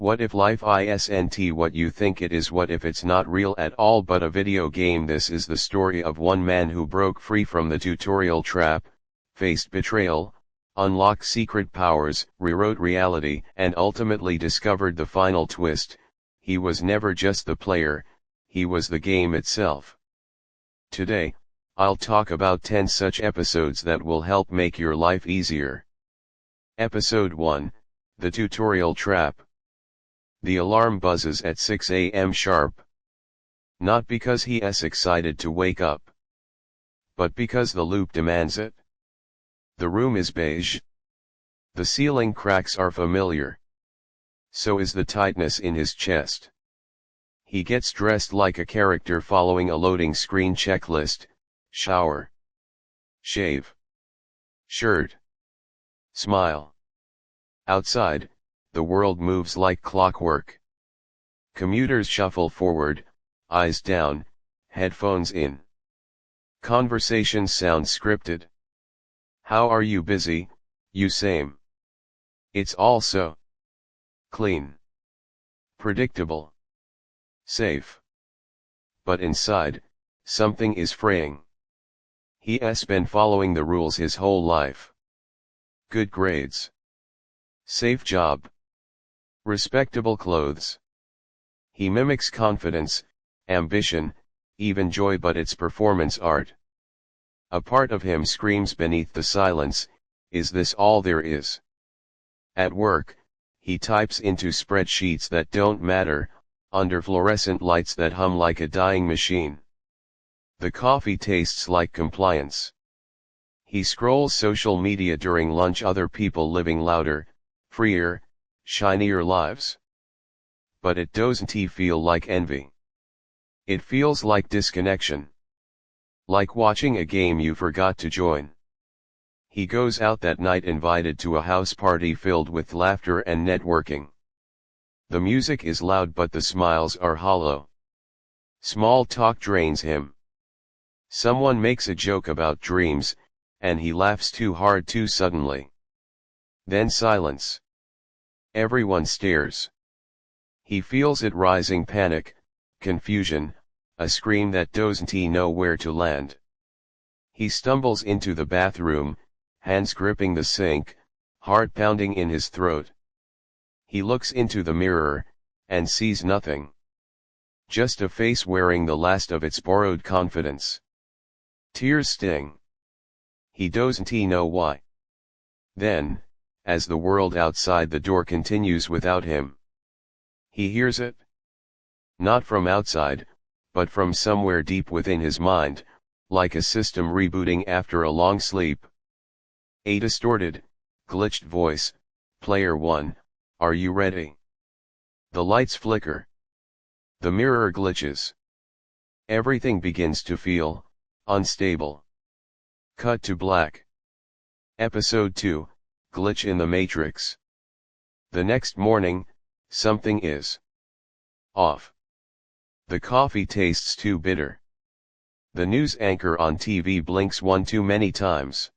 What if life isn't what you think it is? What if it's not real at all but a video game? This is the story of one man who broke free from the tutorial trap, faced betrayal, unlocked secret powers, rewrote reality, and ultimately discovered the final twist: he was never just the player, he was the game itself. Today, I'll talk about 10 such episodes that will help make your life easier. Episode 1, The Tutorial Trap. The alarm buzzes at 6 a.m. sharp. Not because he's excited to wake up, but because the loop demands it. The room is beige. The ceiling cracks are familiar. So is the tightness in his chest. He gets dressed like a character following a loading screen checklist: shower, shave, shirt, smile. Outside, the world moves like clockwork. Commuters shuffle forward, eyes down, headphones in. Conversations sound scripted. How are you? Busy, you same. It's all so clean, predictable, safe. But inside, something is fraying. He's been following the rules his whole life. Good grades, safe job, respectable clothes. He mimics confidence, ambition, even joy, but it's performance art. A part of him screams beneath the silence, is this all there is? At work, he types into spreadsheets that don't matter, under fluorescent lights that hum like a dying machine. The coffee tastes like compliance. He scrolls social media during lunch, other people living louder, freer, shinier lives. But it doesn't feel like envy. It feels like disconnection. Like watching a game you forgot to join. He goes out that night invited to a house party filled with laughter and networking. The music is loud but the smiles are hollow. Small talk drains him. Someone makes a joke about dreams, and he laughs too hard too suddenly. Then silence. Everyone stares. He feels it rising: panic, confusion, a scream that doesn't know where to land. He stumbles into the bathroom, hands gripping the sink, heart pounding in his throat. He looks into the mirror, and sees nothing. Just a face wearing the last of its borrowed confidence. Tears sting. He doesn't know why. Then, as the world outside the door continues without him, he hears it. Not from outside, but from somewhere deep within his mind, like a system rebooting after a long sleep. A distorted, glitched voice: Player 1, are you ready? The lights flicker. The mirror glitches. Everything begins to feel unstable. Cut to black. Episode 2, Glitch in the Matrix. The next morning, something is off. The coffee tastes too bitter. The news anchor on TV blinks one too many times.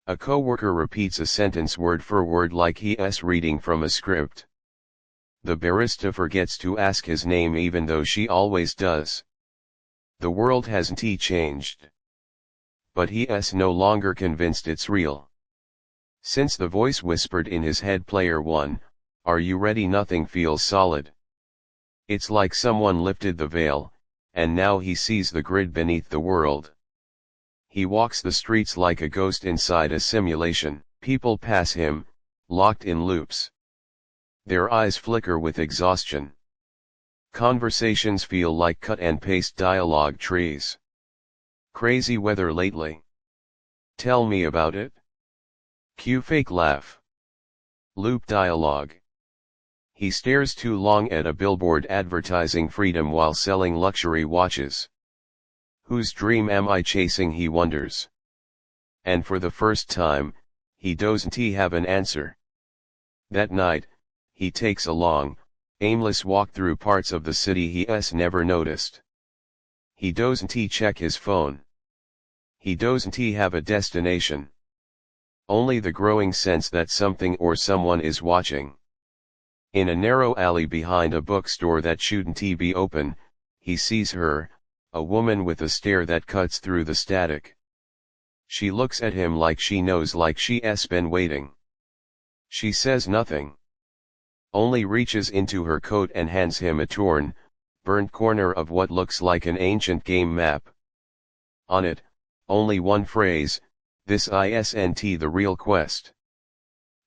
A coworker repeats a sentence word for word like he's reading from a script. The barista forgets to ask his name even though she always does. The world hasn't changed. But he's no longer convinced it's real. Since the voice whispered in his head, Player 1, are you ready? Nothing feels solid. It's like someone lifted the veil, and now he sees the grid beneath the world. He walks the streets like a ghost inside a simulation. People pass him, locked in loops. Their eyes flicker with exhaustion. Conversations feel like cut and paste dialogue trees. Crazy weather lately. Tell me about it. Cue fake laugh. Loop dialogue. He stares too long at a billboard advertising freedom while selling luxury watches. Whose dream am I chasing, he wonders. And for the first time, he doesn't have an answer. That night, he takes a long, aimless walk through parts of the city he's never noticed. He doesn't check his phone. He doesn't have a destination. Only the growing sense that something or someone is watching. In a narrow alley behind a bookstore that shouldn't be open, he sees her, a woman with a stare that cuts through the static. She looks at him like she knows, like she's been waiting. She says nothing. Only reaches into her coat and hands him a torn, burnt corner of what looks like an ancient game map. On it, only one phrase, "This isn't the real quest."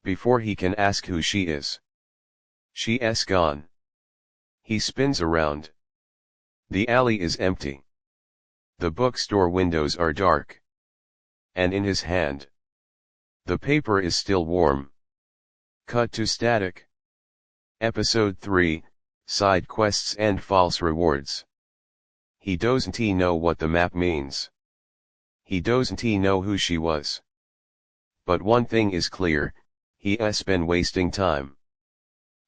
Before he can ask who she is, she's gone. He spins around. The alley is empty. The bookstore windows are dark. And in his hand, the paper is still warm. Cut to static. Episode 3, Side Quests and False Rewards. He doesn't know what the map means. He doesn't know who she was. But one thing is clear, he's been wasting time.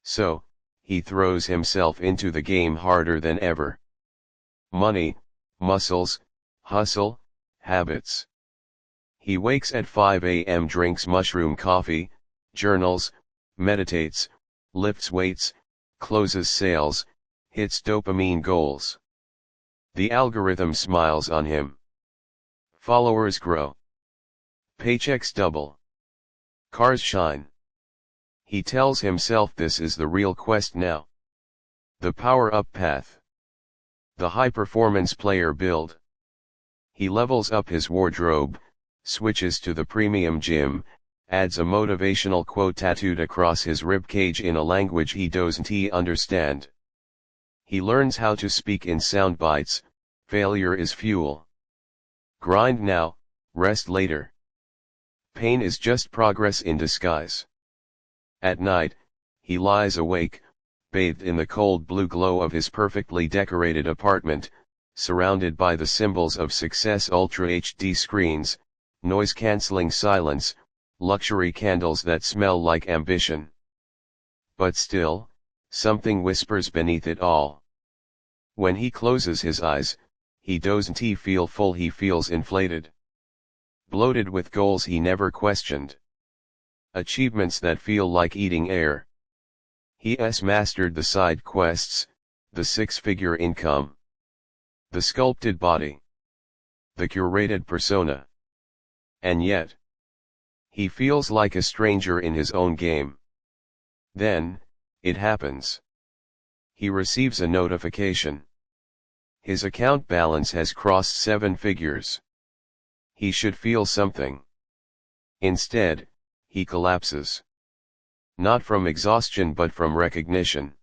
So, he throws himself into the game harder than ever. Money, muscles, hustle, habits. He wakes at 5 a.m., drinks mushroom coffee, journals, meditates, lifts weights, closes sales, hits dopamine goals. The algorithm smiles on him. Followers grow. Paychecks double. Cars shine. He tells himself this is the real quest now. The power-up path. The high-performance player build. He levels up his wardrobe, switches to the premium gym, adds a motivational quote tattooed across his ribcage in a language he doesn't understand. He learns how to speak in sound bites. Failure is fuel. Grind now, rest later. Pain is just progress in disguise. At night, he lies awake, bathed in the cold blue glow of his perfectly decorated apartment, surrounded by the symbols of success: Ultra HD screens, noise-canceling silence, luxury candles that smell like ambition. But still, something whispers beneath it all. When he closes his eyes, he doesn't feel full, he feels inflated. Bloated with goals he never questioned. Achievements that feel like eating air. He's mastered the side quests, the six-figure income, the sculpted body, the curated persona. And yet, he feels like a stranger in his own game. Then, it happens. He receives a notification. His account balance has crossed 7 figures. He should feel something. Instead, he collapses. Not from exhaustion but from recognition.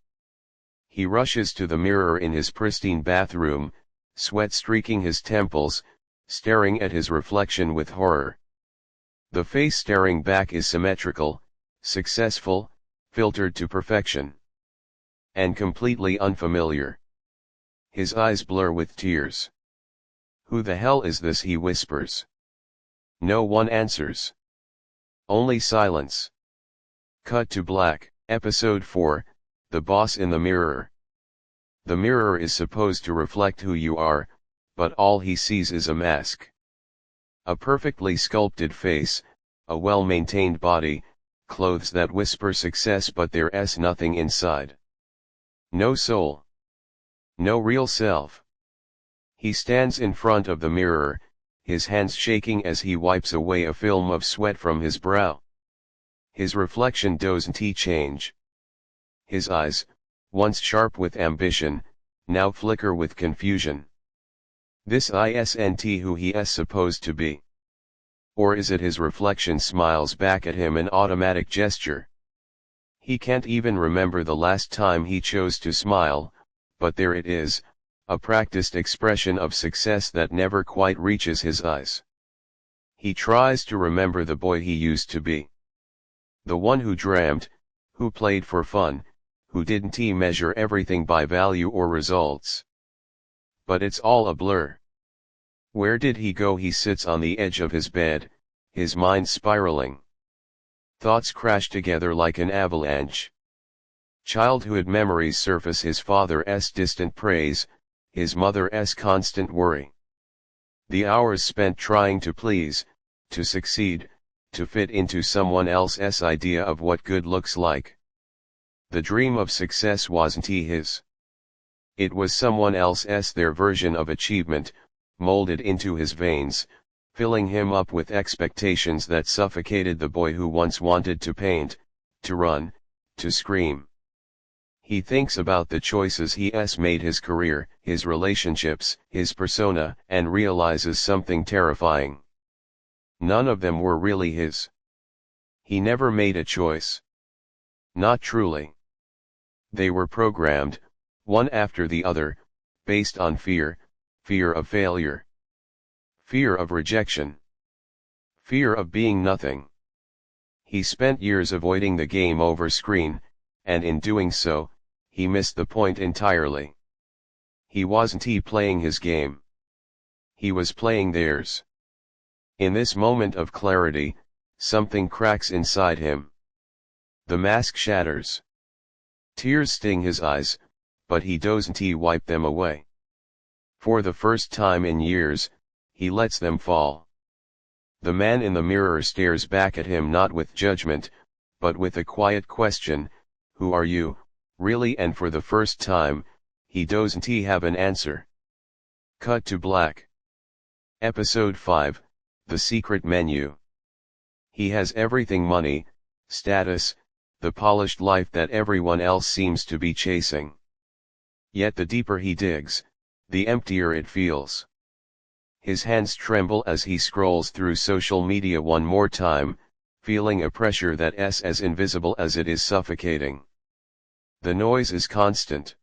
He rushes to the mirror in his pristine bathroom, sweat streaking his temples, staring at his reflection with horror. The face staring back is symmetrical, successful, filtered to perfection. And completely unfamiliar. His eyes blur with tears. "Who the hell is this?" he whispers. No one answers. Only silence. Cut to black. Episode 4, The Boss in the Mirror. The mirror is supposed to reflect who you are, but all he sees is a mask. A perfectly sculpted face, a well-maintained body, clothes that whisper success but there's nothing inside. No soul. No real self. He stands in front of the mirror, his hands shaking as he wipes away a film of sweat from his brow. His reflection doesn't change. His eyes, once sharp with ambition, now flicker with confusion. This isn't who he is supposed to be. Or is it his reflection smiles back at him, an automatic gesture? He can't even remember the last time he chose to smile, but there it is, a practiced expression of success that never quite reaches his eyes. He tries to remember the boy he used to be. The one who dreamt, who played for fun, who didn't measure everything by value or results. But it's all a blur. Where did he go? He sits on the edge of his bed, his mind spiraling. Thoughts crash together like an avalanche. Childhood memories surface: his father's distant praise, his mother's constant worry. The hours spent trying to please, to succeed, to fit into someone else's idea of what good looks like. The dream of success wasn't his. It was someone else's, their version of achievement, molded into his veins, filling him up with expectations that suffocated the boy who once wanted to paint, to run, to scream. He thinks about the choices he's made, his career, his relationships, his persona, and realizes something terrifying. None of them were really his. He never made a choice. Not truly. They were programmed, one after the other, based on fear, fear of failure, fear of rejection, fear of being nothing. He spent years avoiding the game over screen, and in doing so, he missed the point entirely. He wasn't playing his game. He was playing theirs. In this moment of clarity, something cracks inside him. The mask shatters. Tears sting his eyes, but he doesn't wipe them away. For the first time in years, he lets them fall. The man in the mirror stares back at him, not with judgment, but with a quiet question, "Who are you, really?" And for the first time, he doesn't have an answer. Cut to black. Episode 5, The Secret Menu. He has everything: money, status, the polished life that everyone else seems to be chasing. Yet the deeper he digs, the emptier it feels. His hands tremble as he scrolls through social media one more time, feeling a pressure that's as invisible as it is suffocating. The noise is constant.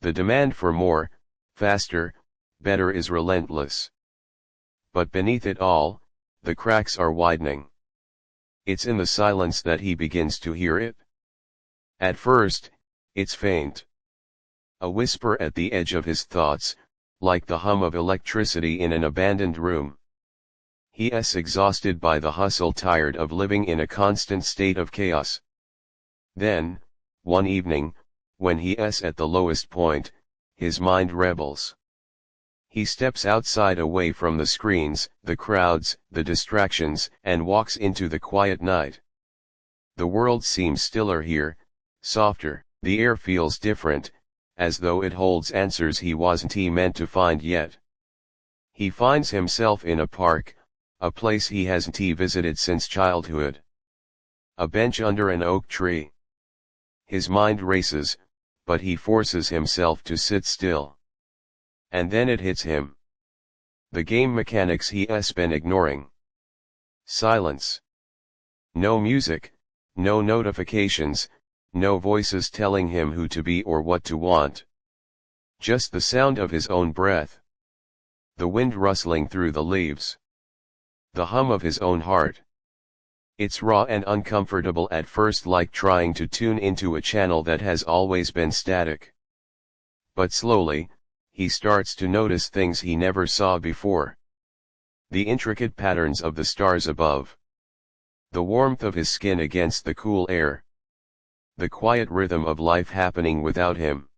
The demand for more, faster, better is relentless. But beneath it all, the cracks are widening. It's in the silence that he begins to hear it. At first, it's faint. A whisper at the edge of his thoughts, like the hum of electricity in an abandoned room. He's exhausted by the hustle, tired of living in a constant state of chaos. Then, one evening, when he's at the lowest point, his mind rebels. He steps outside, away from the screens, the crowds, the distractions, and walks into the quiet night. The world seems stiller here, softer. The air feels different, as though it holds answers he wasn't meant to find yet. He finds himself in a park, a place he hasn't visited since childhood. A bench under an oak tree. His mind races, but he forces himself to sit still. And then it hits him. The game mechanics he's been ignoring. Silence. No music, no notifications, no voices telling him who to be or what to want. Just the sound of his own breath. The wind rustling through the leaves. The hum of his own heart. It's raw and uncomfortable at first, like trying to tune into a channel that has always been static. But slowly, he starts to notice things he never saw before. The intricate patterns of the stars above. The warmth of his skin against the cool air. The quiet rhythm of life happening without him.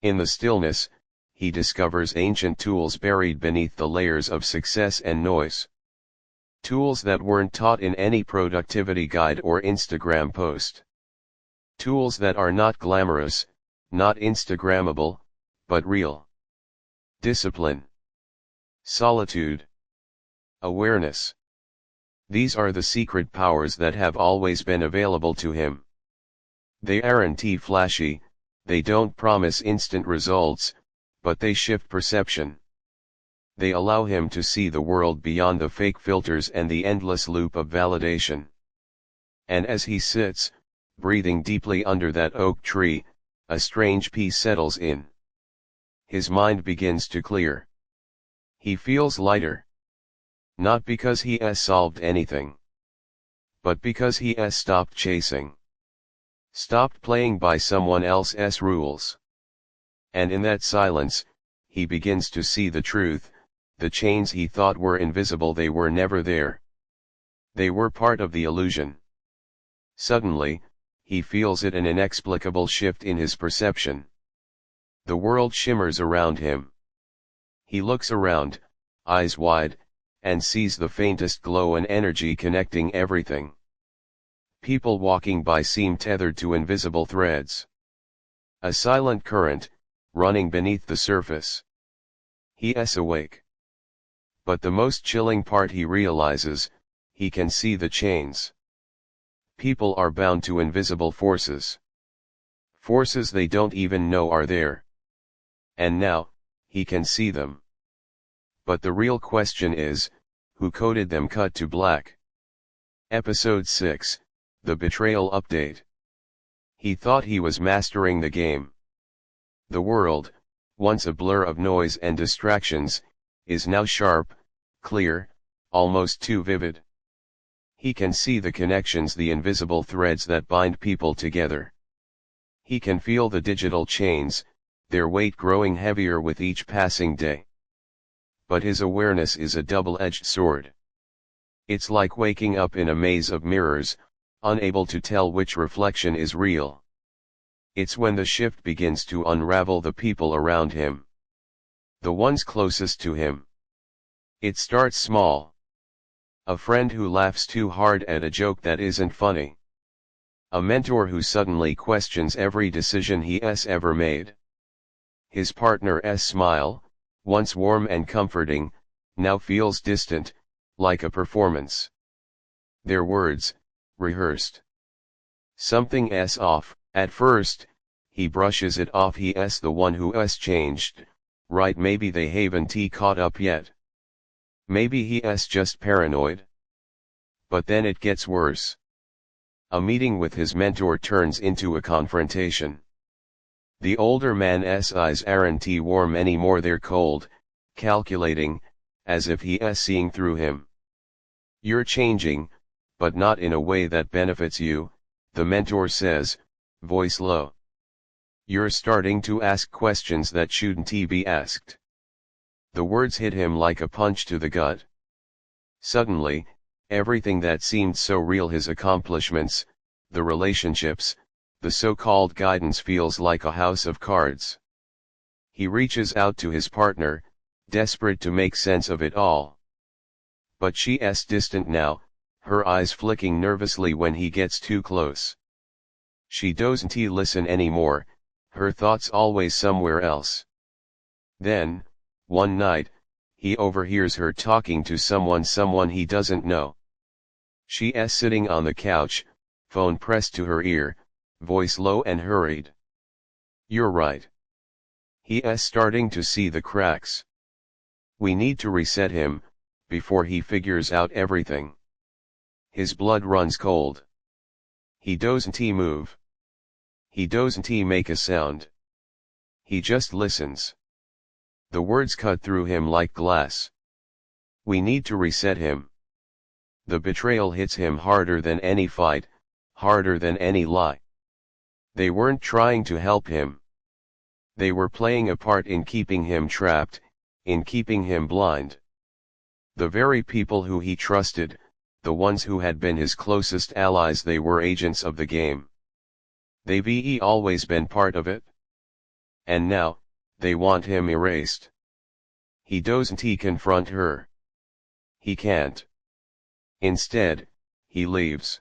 In the stillness, he discovers ancient tools buried beneath the layers of success and noise. Tools that weren't taught in any productivity guide or Instagram post. Tools that are not glamorous, not Instagrammable, but real. Discipline. Solitude. Awareness. These are the secret powers that have always been available to him. They aren't flashy, they don't promise instant results, but they shift perception. They allow him to see the world beyond the fake filters and the endless loop of validation. And as he sits, breathing deeply under that oak tree, a strange peace settles in. His mind begins to clear. He feels lighter. Not because he has solved anything, but because he has stopped chasing. Stopped playing by someone else's rules. And in that silence, he begins to see the truth. The chains he thought were invisible, they were never there. They were part of the illusion. Suddenly, he feels it, an inexplicable shift in his perception. The world shimmers around him. He looks around, eyes wide, and sees the faintest glow and energy connecting everything. People walking by seem tethered to invisible threads. A silent current, running beneath the surface. He's awake. But the most chilling part, he realizes, he can see the chains. People are bound to invisible forces. Forces they don't even know are there. And now, he can see them. But the real question is, who coded them? Cut to black. Episode 6, The Betrayal Update. He thought he was mastering the game. The world, once a blur of noise and distractions, is now sharp, clear, almost too vivid. He can see the connections, the invisible threads that bind people together. He can feel the digital chains, their weight growing heavier with each passing day. But his awareness is a double-edged sword. It's like waking up in a maze of mirrors, unable to tell which reflection is real. It's when the shift begins to unravel the people around him. The ones closest to him. It starts small. A friend who laughs too hard at a joke that isn't funny. A mentor who suddenly questions every decision he's ever made. His partner's smile, once warm and comforting, now feels distant, like a performance. Their words, rehearsed. Something's off. At first, he brushes it off. He's the one who's changed, right? Maybe they haven't caught up yet. Maybe he's just paranoid. But then it gets worse. A meeting with his mentor turns into a confrontation. The older man's eyes aren't warm anymore, they're cold, calculating, as if he's seeing through him. You're changing, but not in a way that benefits you, the mentor says, voice low. You're starting to ask questions that shouldn't be asked. The words hit him like a punch to the gut. Suddenly, everything that seemed so real, his accomplishments, the relationships, the so-called guidance, feels like a house of cards. He reaches out to his partner, desperate to make sense of it all. But she's distant now, her eyes flicking nervously when he gets too close. She doesn't listen anymore, her thoughts always somewhere else. Then, one night, he overhears her talking to someone he doesn't know. She's sitting on the couch, phone pressed to her ear, voice low and hurried. You're right. He's starting to see the cracks. We need to reset him, before he figures out everything. His blood runs cold. He doesn't move. He doesn't make a sound. He just listens. The words cut through him like glass. We need to reset him. The betrayal hits him harder than any fight, harder than any lie. They weren't trying to help him. They were playing a part in keeping him trapped, in keeping him blind. The very people who he trusted, the ones who had been his closest allies, they were agents of the game. They've always been part of it. And now, they want him erased. He doesn't confront her. He can't. Instead, he leaves.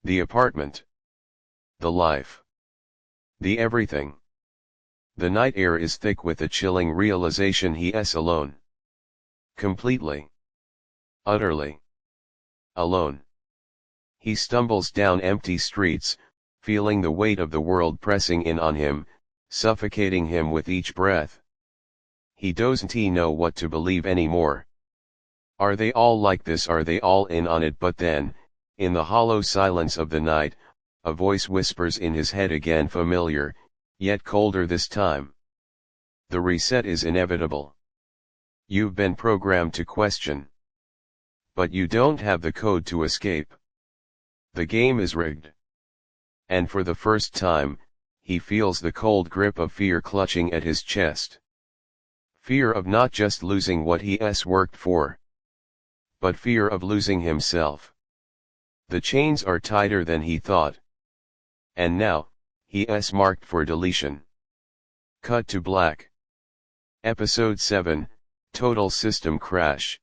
The apartment. The life. The everything. The night air is thick with a chilling realization he's alone. Completely. Utterly. Alone. He stumbles down empty streets, feeling the weight of the world pressing in on him, suffocating him with each breath. He doesn't know what to believe anymore. Are they all like this? Are they all in on it? But then, in the hollow silence of the night, a voice whispers in his head again, familiar, yet colder this time. The reset is inevitable. You've been programmed to question. But you don't have the code to escape. The game is rigged. And for the first time, he feels the cold grip of fear clutching at his chest. Fear of not just losing what he's worked for, but fear of losing himself. The chains are tighter than he thought. And now, he's marked for deletion. Cut to black. Episode 7, Total System Crash.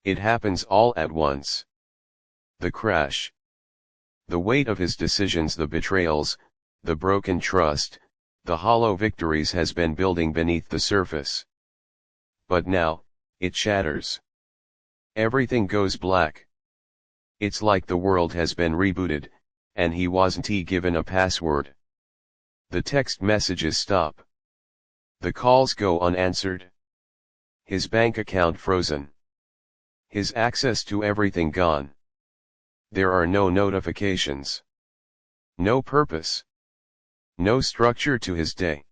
It happens all at once. The crash. The weight of his decisions, the betrayals, the broken trust, the hollow victories has been building beneath the surface. But now, it shatters. Everything goes black. It's like the world has been rebooted, and he wasn't given a password. The text messages stop. The calls go unanswered. His bank account frozen. His access to everything gone. There are no notifications. No purpose. No structure to his day.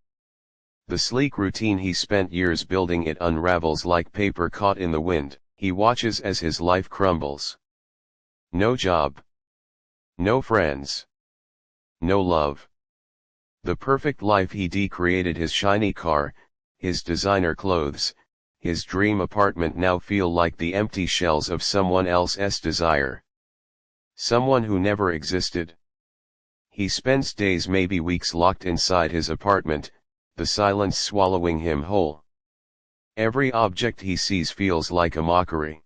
The sleek routine he spent years building, it unravels like paper caught in the wind. He watches as his life crumbles. No job. No friends. No love. The perfect life he created, his shiny car, his designer clothes, his dream apartment now feel like the empty shells of someone else's desire. Someone who never existed. He spends days, maybe weeks, locked inside his apartment, the silence swallowing him whole. Every object he sees feels like a mockery.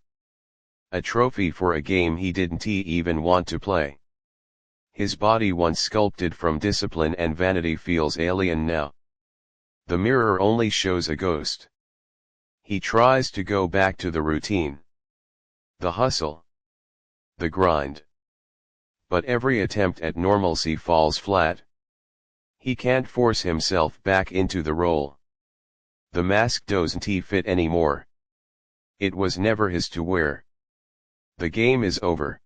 A trophy for a game he didn't even want to play. His body, once sculpted from discipline and vanity, feels alien now. The mirror only shows a ghost. He tries to go back to the routine. The hustle. The grind. But every attempt at normalcy falls flat. He can't force himself back into the role. The mask doesn't fit anymore. It was never his to wear. The game is over.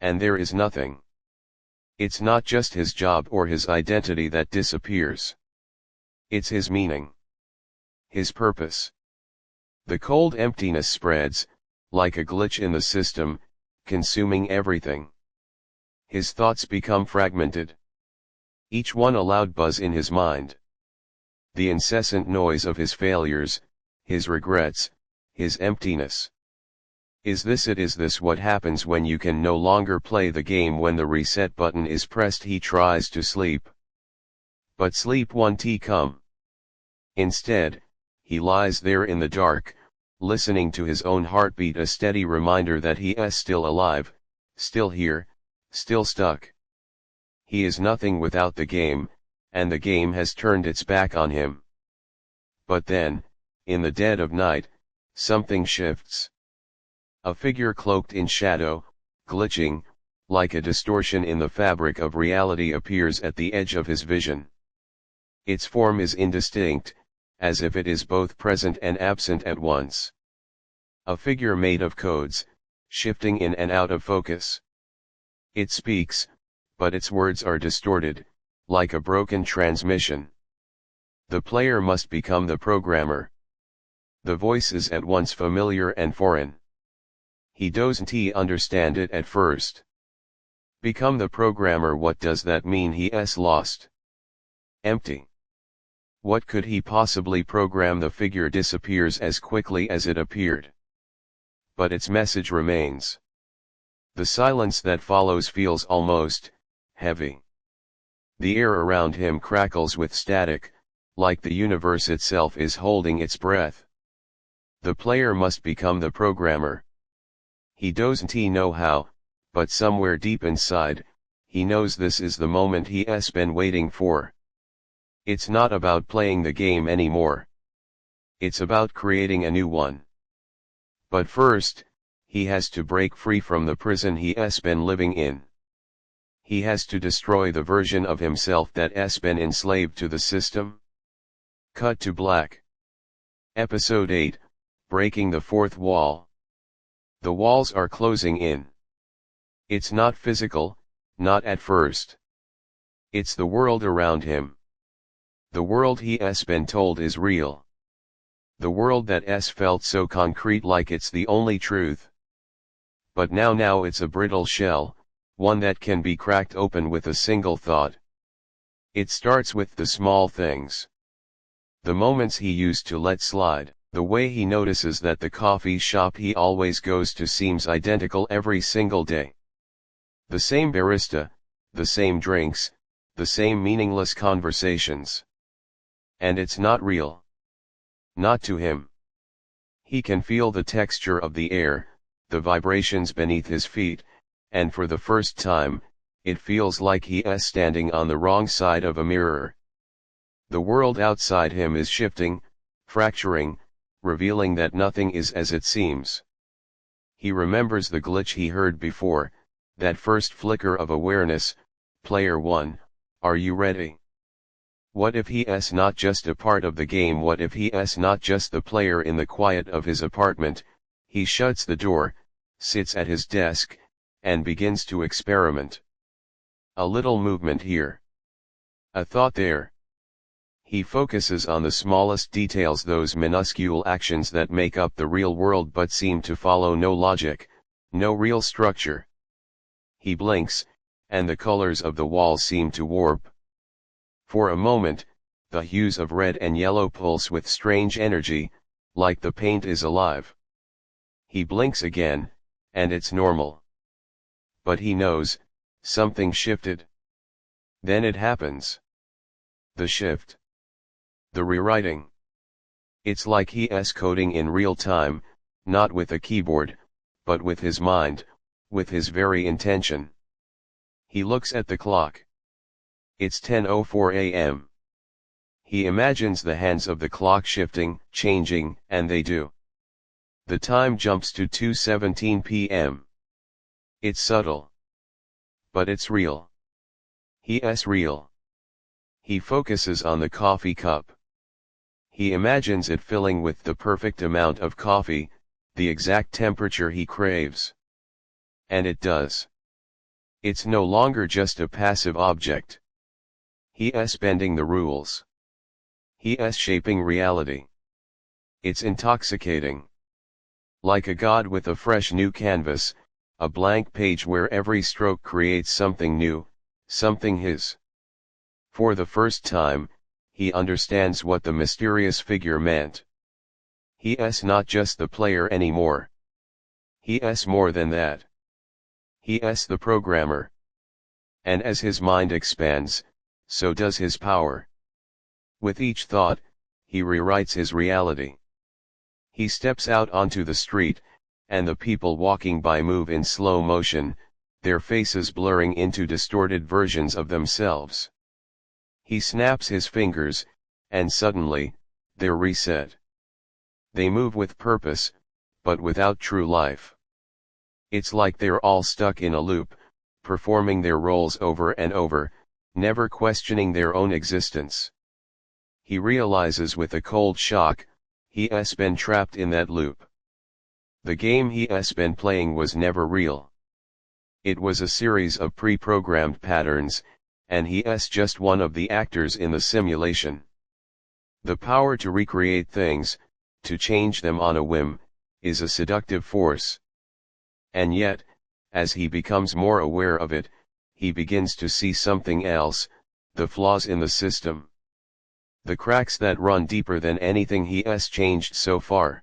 And there is nothing. It's not just his job or his identity that disappears. It's his meaning. His purpose. The cold emptiness spreads, like a glitch in the system, consuming everything. His thoughts become fragmented. Each one a loud buzz in his mind. The incessant noise of his failures, his regrets, his emptiness. Is this what happens when you can no longer play the game? When the reset button is pressed, he tries to sleep. But sleep won't come. Instead, he lies there in the dark, listening to his own heartbeat, a steady reminder that he is still alive, still here, still stuck. He is nothing without the game, and the game has turned its back on him. But then, in the dead of night, something shifts. A figure cloaked in shadow, glitching, like a distortion in the fabric of reality, appears at the edge of his vision. Its form is indistinct, as if it is both present and absent at once. A figure made of codes, shifting in and out of focus. It speaks, but its words are distorted, like a broken transmission. The player must become the programmer. The voice is at once familiar and foreign. He doesn't understand it at first. Become the programmer, what does that mean? He is lost. Empty. What could he possibly program? The figure disappears as quickly as it appeared. But its message remains. The silence that follows feels almost heavy. The air around him crackles with static, like the universe itself is holding its breath. The player must become the programmer. He doesn't know how, but somewhere deep inside, he knows this is the moment he has been waiting for. It's not about playing the game anymore. It's about creating a new one. But first, he has to break free from the prison he has been living in. He has to destroy the version of himself that has been enslaved to the system. Cut to black. Episode 8, Breaking the Fourth Wall. The walls are closing in. It's not physical, not at first. It's the world around him. The world he has been told is real. The world that has felt so concrete, like it's the only truth. But now it's a brittle shell, one that can be cracked open with a single thought. It starts with the small things. The moments he used to let slide. The way he notices that the coffee shop he always goes to seems identical every single day. The same barista, the same drinks, the same meaningless conversations. And it's not real. Not to him. He can feel the texture of the air, the vibrations beneath his feet, and for the first time, it feels like he is standing on the wrong side of a mirror. The world outside him is shifting, fracturing, revealing that nothing is as it seems. He remembers the glitch he heard before, that first flicker of awareness. Player 1, are you ready? What if he is not just a part of the game? What if he is not just the player in the quiet of his apartment? He shuts the door, sits at his desk, and begins to experiment. A little movement here. A thought there. He focuses on the smallest details, those minuscule actions that make up the real world but seem to follow no logic, no real structure. He blinks, and the colors of the walls seem to warp. For a moment, the hues of red and yellow pulse with strange energy, like the paint is alive. He blinks again, and it's normal. But he knows, something shifted. Then it happens. The shift. The rewriting. It's like he is coding in real time, not with a keyboard, but with his mind, with his very intention. He looks at the clock. It's 10:04 a.m. He imagines the hands of the clock shifting, changing, and they do. The time jumps to 2:17 p.m. It's subtle. But it's real. He is real. He focuses on the coffee cup. He imagines it filling with the perfect amount of coffee, the exact temperature he craves. And it does. It's no longer just a passive object. He is bending the rules. He is shaping reality. It's intoxicating. Like a god with a fresh new canvas, a blank page where every stroke creates something new, something his. For the first time, he understands what the mysterious figure meant. He is not just the player anymore. He is more than that. He is the programmer. And as his mind expands, so does his power. With each thought, he rewrites his reality. He steps out onto the street, and the people walking by move in slow motion, their faces blurring into distorted versions of themselves. He snaps his fingers, and suddenly, they're reset. They move with purpose, but without true life. It's like they're all stuck in a loop, performing their roles over and over, never questioning their own existence. He realizes with a cold shock, he has been trapped in that loop. The game he has been playing was never real. It was a series of pre-programmed patterns, and he is just one of the actors in the simulation. The power to recreate things, to change them on a whim, is a seductive force. And yet, as he becomes more aware of it, he begins to see something else, the flaws in the system. The cracks that run deeper than anything he has changed so far.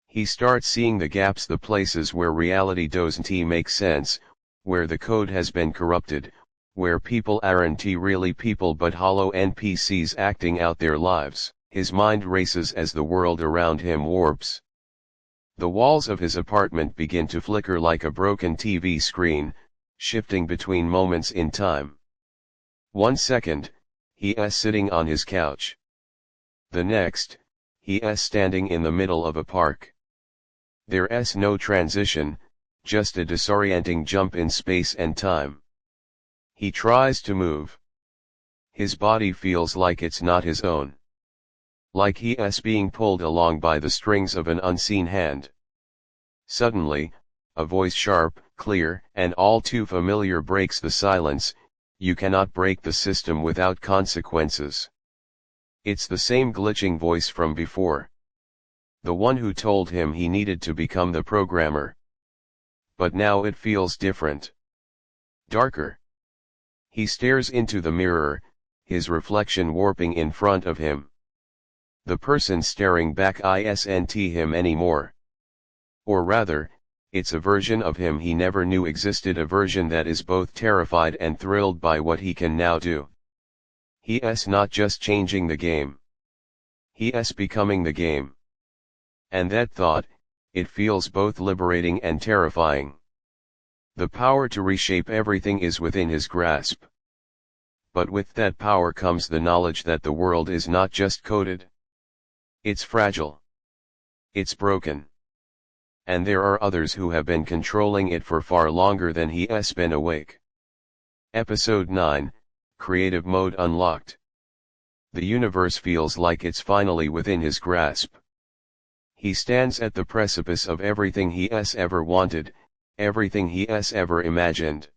He starts seeing the gaps, the places where reality doesn't make sense, where the code has been corrupted, where people aren't really people but hollow NPCs acting out their lives. His mind races as the world around him warps. The walls of his apartment begin to flicker like a broken TV screen, shifting between moments in time. 1 second, he is sitting on his couch. The next, he is standing in the middle of a park. There is no transition, just a disorienting jump in space and time. He tries to move. His body feels like it's not his own. Like he is being pulled along by the strings of an unseen hand. Suddenly, a voice sharp, clear, and all too familiar breaks the silence. You cannot break the system without consequences. It's the same glitching voice from before. The one who told him he needed to become the programmer. But now it feels different. Darker. He stares into the mirror, his reflection warping in front of him. The person staring back isn't him anymore. Or rather, it's a version of him he never knew existed, a version that is both terrified and thrilled by what he can now do. He is not just changing the game. He is becoming the game. And that thought, it feels both liberating and terrifying. The power to reshape everything is within his grasp. But with that power comes the knowledge that the world is not just coded. It's fragile. It's broken. And there are others who have been controlling it for far longer than he has been awake. Episode 9, Creative Mode Unlocked. The universe feels like it's finally within his grasp. He stands at the precipice of everything he has ever wanted, everything he has ever imagined.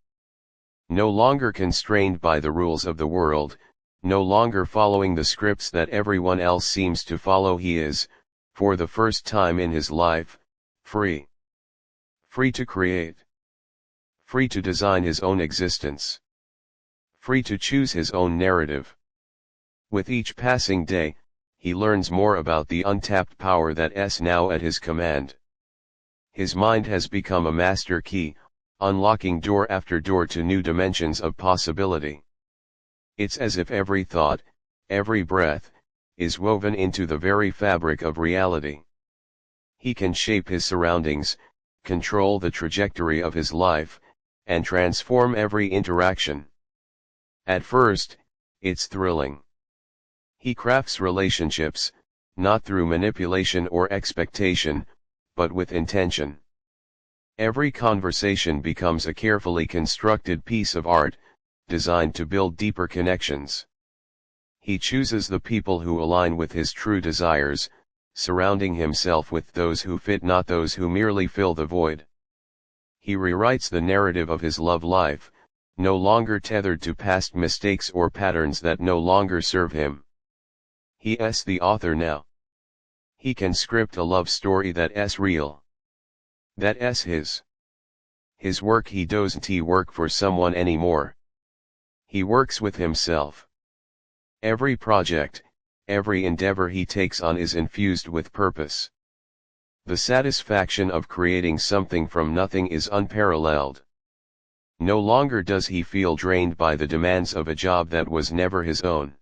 No longer constrained by the rules of the world, no longer following the scripts that everyone else seems to follow, he is, for the first time in his life, free. Free to create. Free to design his own existence. Free to choose his own narrative. With each passing day, he learns more about the untapped power that is now at his command. His mind has become a master key, unlocking door after door to new dimensions of possibility. It's as if every thought, every breath, is woven into the very fabric of reality. He can shape his surroundings, control the trajectory of his life, and transform every interaction. At first, it's thrilling. He crafts relationships, not through manipulation or expectation, but with intention. Every conversation becomes a carefully constructed piece of art, designed to build deeper connections. He chooses the people who align with his true desires, surrounding himself with those who fit, not those who merely fill the void. He rewrites the narrative of his love life, no longer tethered to past mistakes or patterns that no longer serve him. He is the author now. He can script a love story that is real. That is his. His work. He doesn't work for someone anymore. He works with himself. Every project, every endeavor he takes on is infused with purpose. The satisfaction of creating something from nothing is unparalleled. No longer does he feel drained by the demands of a job that was never his own.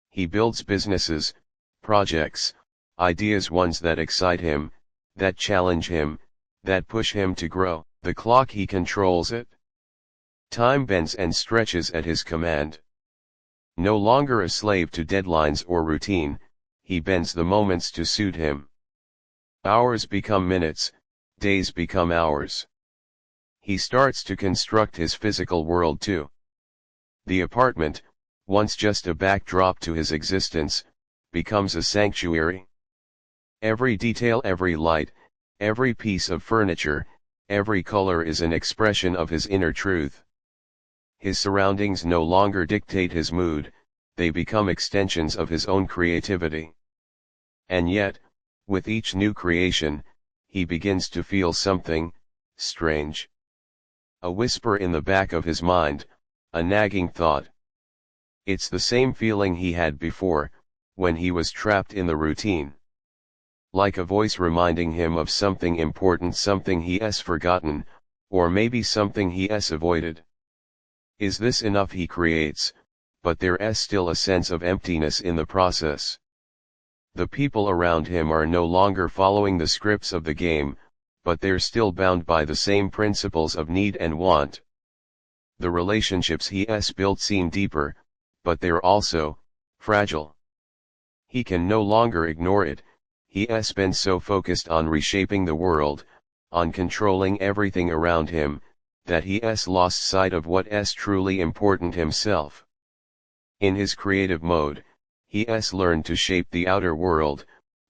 He builds businesses, projects, ideas, ones that excite him, that challenge him, that push him to grow. The clock, he controls it. Time bends and stretches at his command. No longer a slave to deadlines or routine, he bends the moments to suit him. Hours become minutes, days become hours. He starts to construct his physical world too. The apartment, once just a backdrop to his existence, becomes a sanctuary. Every detail, every light, every piece of furniture, every color is an expression of his inner truth. His surroundings no longer dictate his mood, they become extensions of his own creativity. And yet, with each new creation, he begins to feel something strange. A whisper in the back of his mind, a nagging thought. It's the same feeling he had before, when he was trapped in the routine. Like a voice reminding him of something important, something he has forgotten, or maybe something he has avoided. Is this enough? He creates, but there is still a sense of emptiness in the process. The people around him are no longer following the scripts of the game, but they're still bound by the same principles of need and want. The relationships he has built seem deeper, but they're also fragile. He can no longer ignore it. He has been so focused on reshaping the world, on controlling everything around him, that he has lost sight of what is truly important, himself. In his creative mode, he has learned to shape the outer world,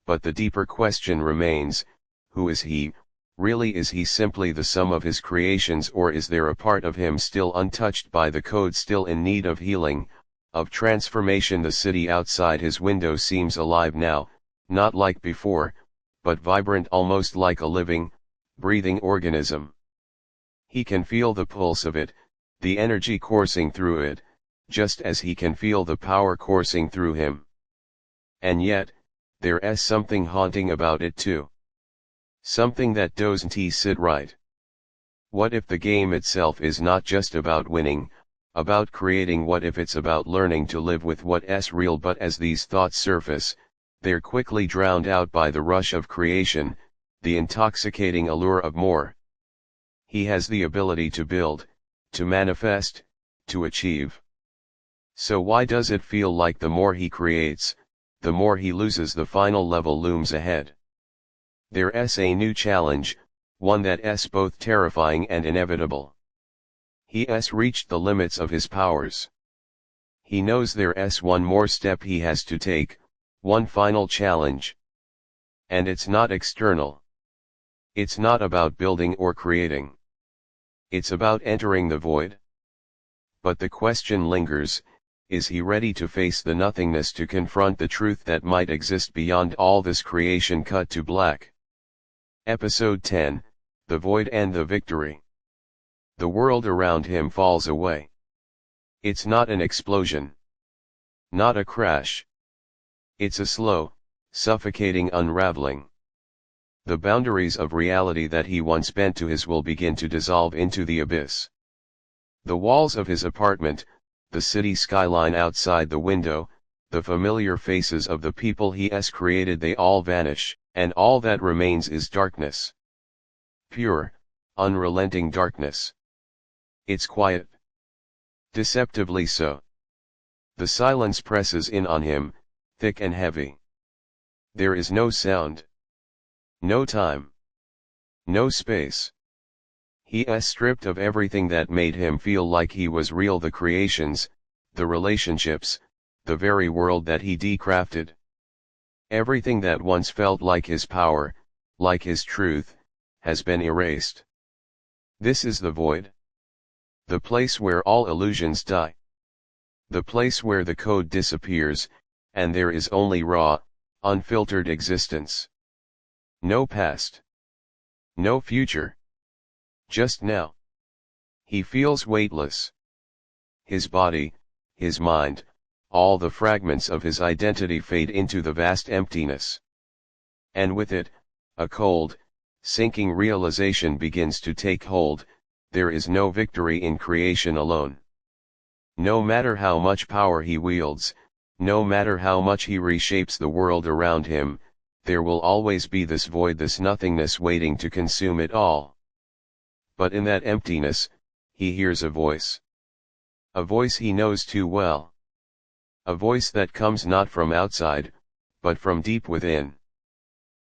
but the deeper question remains, who is he? Really, is he simply the sum of his creations, or is there a part of him still untouched by the code, still in need of healing, of transformation? The city outside his window seems alive now, not like before, but vibrant, almost like a living, breathing organism. He can feel the pulse of it, the energy coursing through it, just as he can feel the power coursing through him. And yet, there is something haunting about it too. Something that doesn't sit right. What if the game itself is not just about winning, about creating? What if it's about learning to live with what is real? But as these thoughts surface, they're quickly drowned out by the rush of creation, the intoxicating allure of more. He has the ability to build, to manifest, to achieve. So why does it feel like the more he creates, the more he loses? The final level looms ahead. There's a new challenge, one that's both terrifying and inevitable. He's reached the limits of his powers. He knows there's one more step he has to take, one final challenge. And it's not external. It's not about building or creating. It's about entering the void. But the question lingers, is he ready to face the nothingness, to confront the truth that might exist beyond all this creation? Cut to black. Episode 10, The Void and the Victory. The world around him falls away. It's not an explosion. Not a crash. It's a slow, suffocating unraveling. The boundaries of reality that he once bent to his will begin to dissolve into the abyss. The walls of his apartment, the city skyline outside the window, the familiar faces of the people he has created, they all vanish, and all that remains is darkness. Pure, unrelenting darkness. It's quiet. Deceptively so. The silence presses in on him, thick and heavy. There is no sound. No time. No space. He is stripped of everything that made him feel like he was real: the creations, the relationships, the very world that he decrafted. Everything that once felt like his power, like his truth, has been erased. This is the void. The place where all illusions die. The place where the code disappears, and there is only raw, unfiltered existence. No past. No future. Just now. He feels weightless. His body, his mind, all the fragments of his identity fade into the vast emptiness. And with it, a cold, sinking realization begins to take hold: there is no victory in creation alone. No matter how much power he wields, no matter how much he reshapes the world around him, there will always be this void, this nothingness waiting to consume it all. But in that emptiness, he hears a voice. A voice he knows too well. A voice that comes not from outside, but from deep within.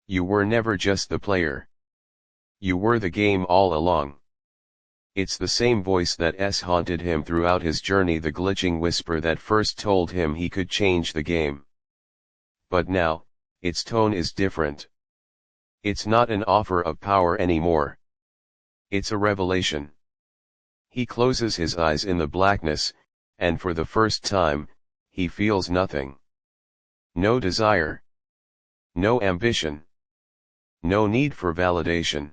You were never just the player. You were the game all along. It's the same voice that's haunted him throughout his journey, the glitching whisper that first told him he could change the game. But now, its tone is different. It's not an offer of power anymore. It's a revelation. He closes his eyes in the blackness, and for the first time, he feels nothing. No desire. No ambition. No need for validation.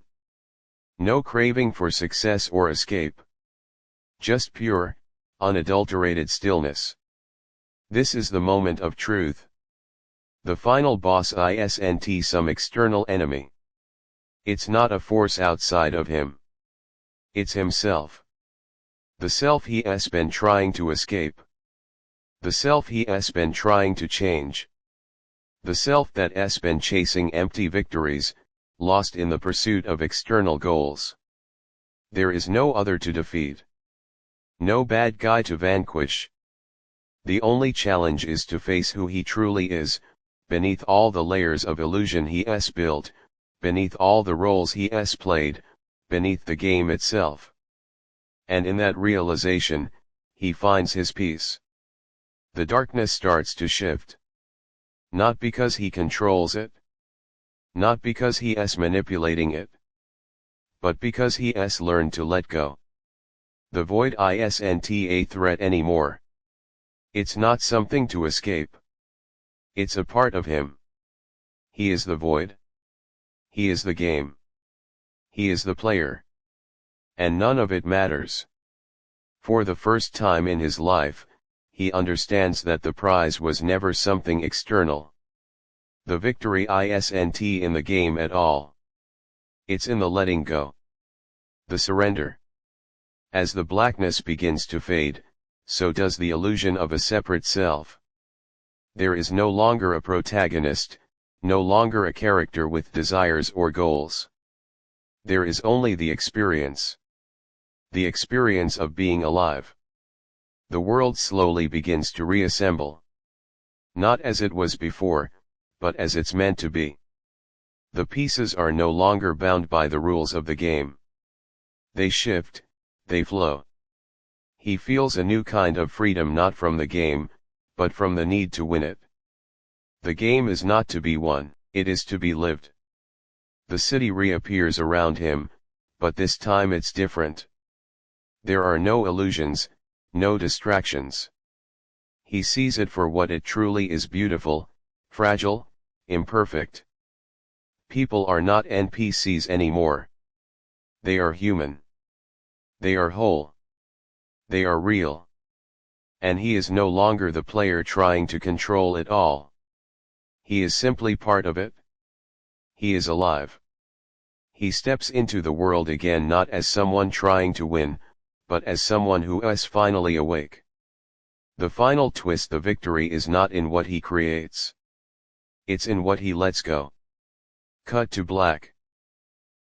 No craving for success or escape. Just pure, unadulterated stillness. This is the moment of truth. The final boss isn't some external enemy. It's not a force outside of him. It's himself. The self he has been trying to escape. The self he has been trying to change. The self that has been chasing empty victories, lost in the pursuit of external goals. There is no other to defeat. No bad guy to vanquish. The only challenge is to face who he truly is, beneath all the layers of illusion he has built, beneath all the roles he has played, beneath the game itself. And in that realization, he finds his peace. The darkness starts to shift. Not because he controls it. Not because he is manipulating it. But because he has learned to let go. The void isn't a threat anymore. It's not something to escape. It's a part of him. He is the void. He is the game. He is the player. And none of it matters. For the first time in his life, he understands that the prize was never something external. The victory isn't in the game at all. It's in the letting go. The surrender. As the blackness begins to fade, so does the illusion of a separate self. There is no longer a protagonist, no longer a character with desires or goals. There is only the experience. the experience of being alive. The world slowly begins to reassemble. Not as it was before, but as it's meant to be. The pieces are no longer bound by the rules of the game. They shift, they flow. He feels a new kind of freedom, not from the game, but from the need to win it. The game is not to be won, it is to be lived. The city reappears around him, but this time it's different. There are no illusions, no distractions. He sees it for what it truly is: beautiful, fragile, imperfect. People are not NPCs anymore. They are human. They are whole. They are real. And he is no longer the player trying to control it all. He is simply part of it. He is alive. He steps into the world again, not as someone trying to win, but as someone who is finally awake. The final twist: the victory is not in what he creates. It's in what he lets go. Cut to black.